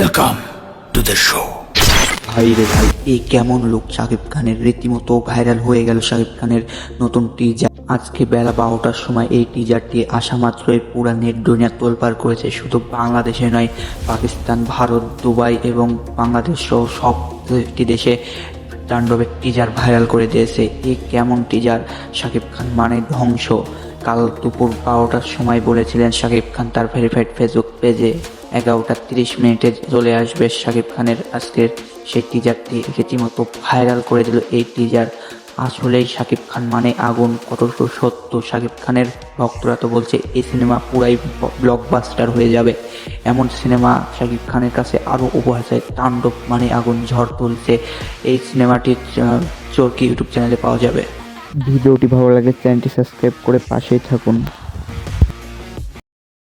Welcome to the show. ভাই রে ভাই, এই কেমন লোক শাকিব খানের রীতিমতো ভাইরাল হয়ে গেল শাকিব খানের নতুন টিজার। আজকে বেলা 12টার সময় এই টিজারটি আসা মাত্রই পুরা নেট দুনিয়া তোলপাড় করেছে। শুধু বাংলাদেশে নয়, পাকিস্তান, ভারত, দুবাই এবং বাংলাদেশ সহ সব দেশে তাণ্ডবের টিজার ভাইরাল করে দিয়েছে। এই কেমন টিজার! শাকিব খান মানে ধ্বংস। কাল দুপুর 12টার সময় বলেছিলেন শাকিব খান তার ভেরিফাইড ফেসবুক পেজে 11:30 চলে আসবে শাকিব খানের আজকের সেই টিজারটি রীতিমতো ভাইরাল করে দিল এই টিজার। আসলেই শাকিব খান মানে আগুন, কতটুকু সত্য। শাকিব খানের ভক্তরা তো বলছে এই সিনেমা পুরাই ব্লকবাস্টার হয়ে যাবে। এমন সিনেমা শাকিব খানের কাছে আরও উপহার চাই। তাণ্ডব মানে আগুন, ঝড় তুলছে। এই সিনেমাটি চরকি ইউটিউব চ্যানেলে পাওয়া যাবে। ভিডিওটি ভালো লাগে চ্যানেলটি সাবস্ক্রাইব করে পাশেই থাকুন।